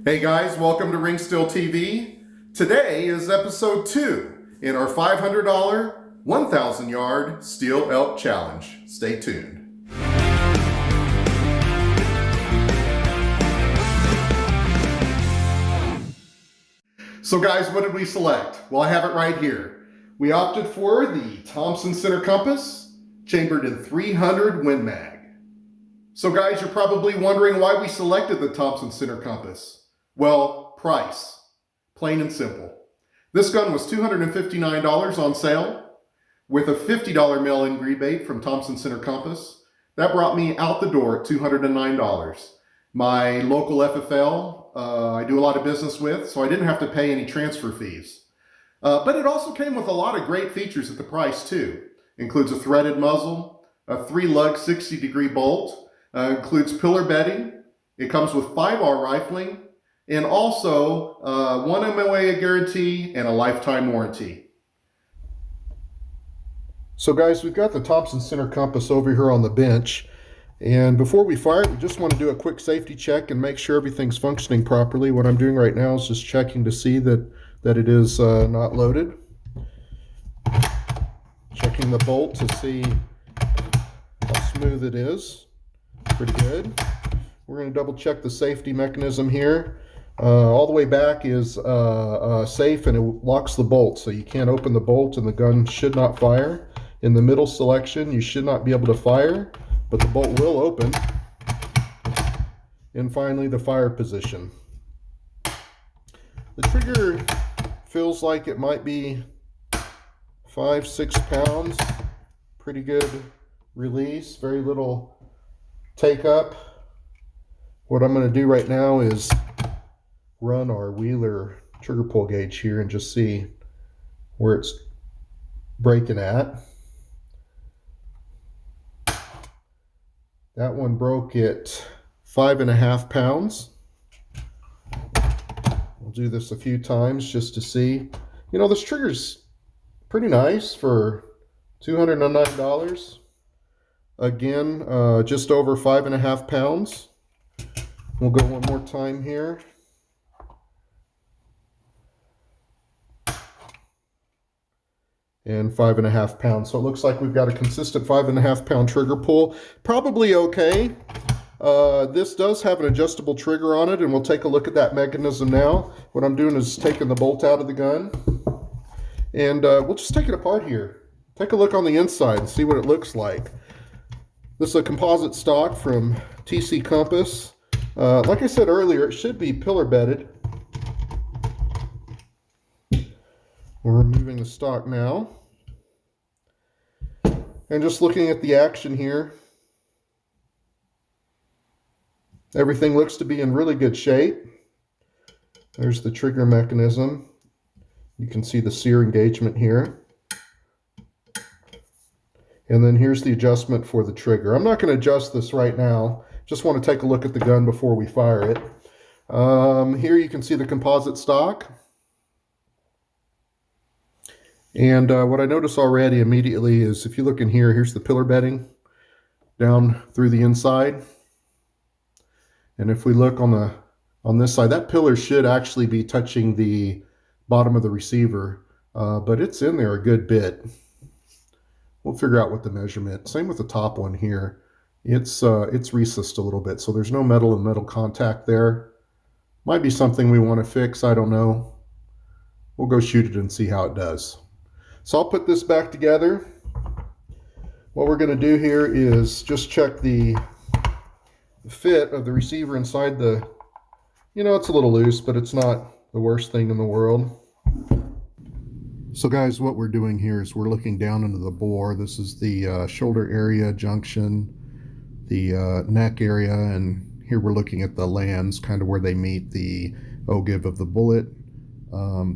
Hey guys, welcome to Ring Steel TV. Today is episode 2 in our $500 1,000 yard steel elk challenge. Stay tuned. So guys, what did we select? Well, I have it right here. We opted for the Thompson center compass, chambered in 300 Win Mag. So guys, you're probably wondering why we selected the Thompson center compass. Well, price. Plain and simple. This gun was $259 on sale with a $50 mail-in rebate from Thompson Center Compass. That brought me out the door at $209. My local FFL, I do a lot of business with, so I didn't have to pay any transfer fees. But it also came with a lot of great features at the price too. Includes a threaded muzzle, a 3-lug 60-degree bolt, includes pillar bedding. It comes with 5R rifling, and also 1 MOA guarantee and a lifetime warranty. So guys, we've got the Thompson center compass over here on the bench, and before we fire it, we just want to do a quick safety check and make sure everything's functioning properly. What I'm doing right now is just checking to see that it is not loaded. Checking the bolt to see how smooth it is. Pretty good. We're going to double check the safety mechanism here. All the way back is safe, and it locks the bolt, so you can't open the bolt and the gun should not fire. In the middle selection, you should not be able to fire, but the bolt will open. And finally, the fire position. The trigger feels like it might be 5-6 pounds. Pretty good release, very little take up. What I'm going to do right now is run our Wheeler trigger pull gauge here and just see where it's breaking at. That one broke at 5.5 pounds. We'll do this a few times just to see. You know, this trigger's pretty nice for $209. Again, just over 5.5 pounds. We'll go one more time here. And 5.5 pounds. So it looks like we've got a consistent 5.5 pound trigger pull. Probably okay. This does have an adjustable trigger on it, and we'll take a look at that mechanism now. What I'm doing is taking the bolt out of the gun, and we'll just take it apart here. Take a look on the inside and see what it looks like. This is a composite stock from TC Compass. Like I said earlier, it should be pillar bedded. We're removing the stock now. And just looking at the action here, everything looks to be in really good shape. There's the trigger mechanism. You can see the sear engagement here. And then here's the adjustment for the trigger. I'm not going to adjust this right now. Just want to take a look at the gun before we fire it. Here you can see the composite stock. And what I notice already immediately is if you look in here, here's the pillar bedding down through the inside. And if we look on this side, that pillar should actually be touching the bottom of the receiver, but it's in there a good bit. We'll figure out what the measurement. Same with the top one here. It's recessed a little bit, so there's no metal and metal contact there. Might be something we want to fix, I don't know. We'll go shoot it and see how it does. So I'll put this back together. What we're going to do here is just check the fit of the receiver inside the, you know, it's a little loose, but it's not the worst thing in the world. So guys, what we're doing here is we're looking down into the bore. This is the shoulder area junction, the neck area, and here we're looking at the lands, kind of where they meet the ogive of the bullet.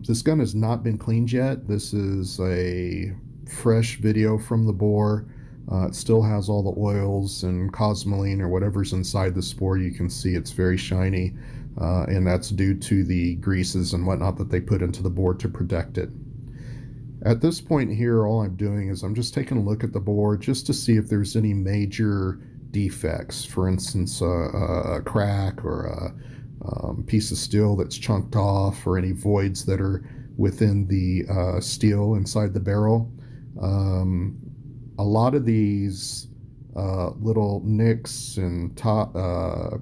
This gun has not been cleaned yet. This is a fresh video from the bore. It still has all the oils and cosmoline or whatever's inside the spore. You can see it's very shiny, and that's due to the greases and whatnot that they put into the bore to protect it. At this point here, all I'm doing is I'm just taking a look at the bore just to see if there's any major defects. For instance, a crack or piece of steel that's chunked off, or any voids that are within the steel inside the barrel. A lot of these little nicks and top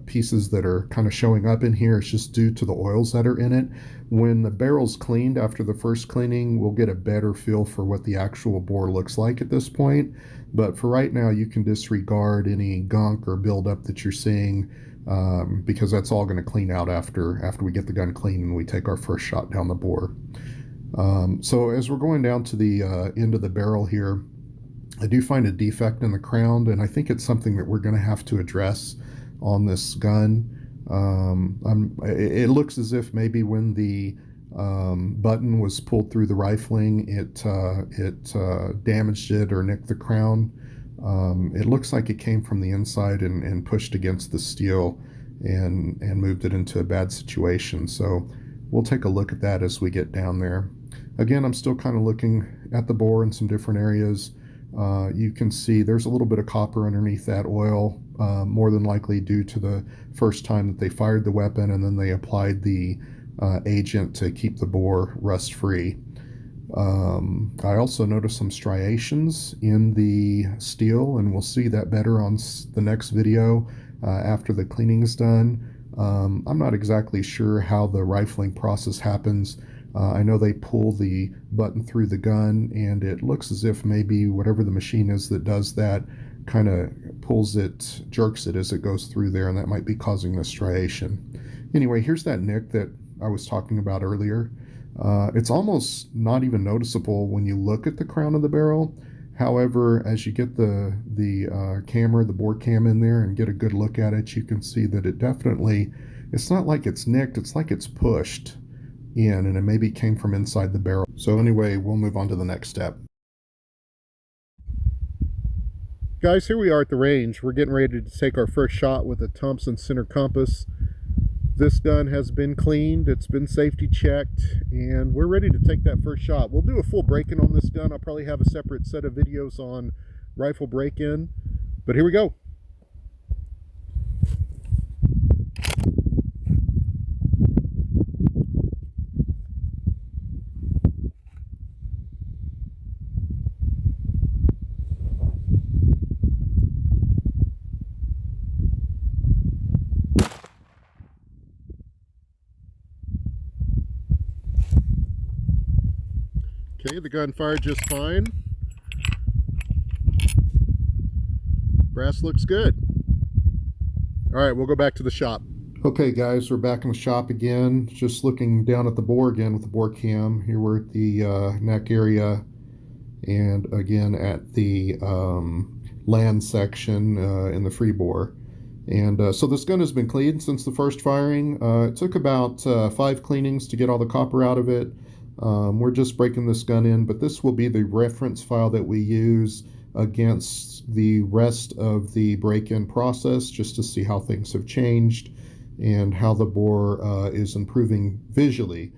pieces that are kind of showing up in here is just due to the oils that are in it. When the barrel's cleaned after the first cleaning, we'll get a better feel for what the actual bore looks like at this point. But for right now, you can disregard any gunk or buildup that you're seeing, because that's all going to clean out after we get the gun clean and we take our first shot down the bore. So as we're going down to the end of the barrel here, I do find a defect in the crown, and I think it's something that we're going to have to address on this gun. It looks as if maybe when the button was pulled through the rifling, it damaged it or nicked the crown. It looks like it came from the inside and pushed against the steel and moved it into a bad situation. So we'll take a look at that as we get down there. Again, I'm still kind of looking at the bore in some different areas. You can see there's a little bit of copper underneath that oil, more than likely due to the first time that they fired the weapon and then they applied the agent to keep the bore rust free. I also noticed some striations in the steel, and we'll see that better on the next video after the cleaning is done. I'm not exactly sure how the rifling process happens. I know they pull the button through the gun, and it looks as if maybe whatever the machine is that does that kind of pulls it, jerks it as it goes through there, and that might be causing the striation. Anyway, here's that nick that I was talking about earlier. It's almost not even noticeable when you look at the crown of the barrel. However, as you get the camera, the bore cam in there and get a good look at it, you can see that it definitely, it's not like it's nicked, it's like it's pushed in, and it maybe came from inside the barrel. So anyway, we'll move on to the next step. Guys, here we are at the range. We're getting ready to take our first shot with a Thompson center compass. This gun has been cleaned, it's been safety checked, and we're ready to take that first shot. We'll do a full break-in on this gun. I'll probably have a separate set of videos on rifle break-in, but here we go. Okay, the gun fired just fine. Brass looks good. All right, we'll go back to the shop. Okay guys, we're back in the shop again. Just looking down at the bore again with the bore cam. Here we're at the neck area, and again at the land section in the free bore. And so this gun has been cleaned since the first firing. It took about 5 cleanings to get all the copper out of it. We're just breaking this gun in, but this will be the reference file that we use against the rest of the break-in process, just to see how things have changed and how the bore is improving visually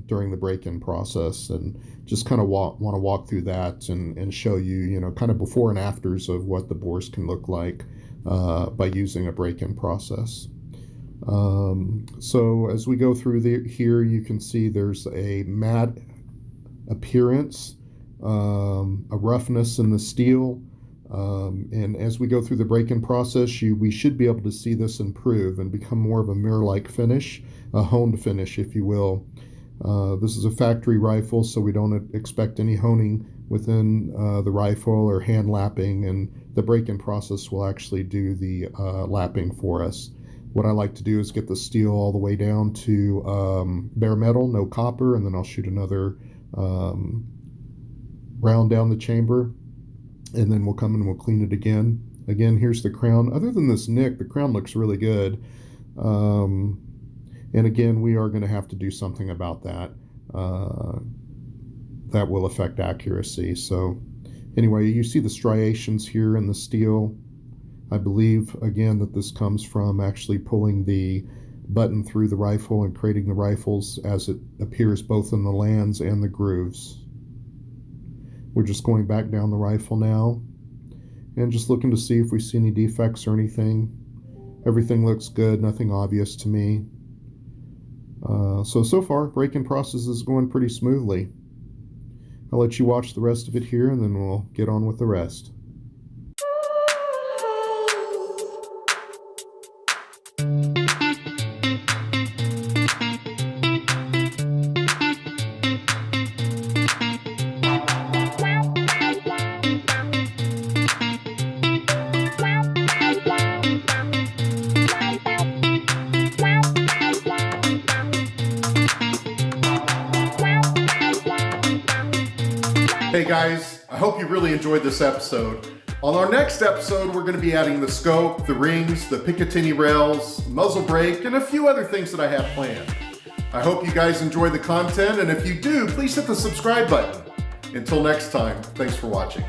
during the break-in process, and just kind of want to walk through that and show you, you know, kind of before and afters of what the bores can look like by using a break-in process. So as we go through here, you can see there's a matte appearance, a roughness in the steel, and as we go through the break-in process, we should be able to see this improve and become more of a mirror-like finish, a honed finish, if you will. This is a factory rifle, so we don't expect any honing within the rifle or hand lapping, and the break-in process will actually do the lapping for us. What I like to do is get the steel all the way down to bare metal, no copper, and then I'll shoot another round down the chamber, and then we'll come and we'll clean it again. Again, here's the crown. Other than this nick, the crown looks really good. And again, we are going to have to do something about that. That will affect accuracy. So anyway, you see the striations here in the steel. I believe, again, that this comes from actually pulling the button through the rifle and creating the rifles as it appears both in the lands and the grooves. We're just going back down the rifle now and just looking to see if we see any defects or anything. Everything looks good, nothing obvious to me. So far, break-in process is going pretty smoothly. I'll let you watch the rest of it here, and then we'll get on with the rest. Hey guys, I hope you really enjoyed this episode. On our next episode, we're going to be adding the scope, the rings, the Picatinny rails, muzzle brake, and a few other things that I have planned. I hope you guys enjoy the content, and if you do, please hit the subscribe button. Until next time, thanks for watching.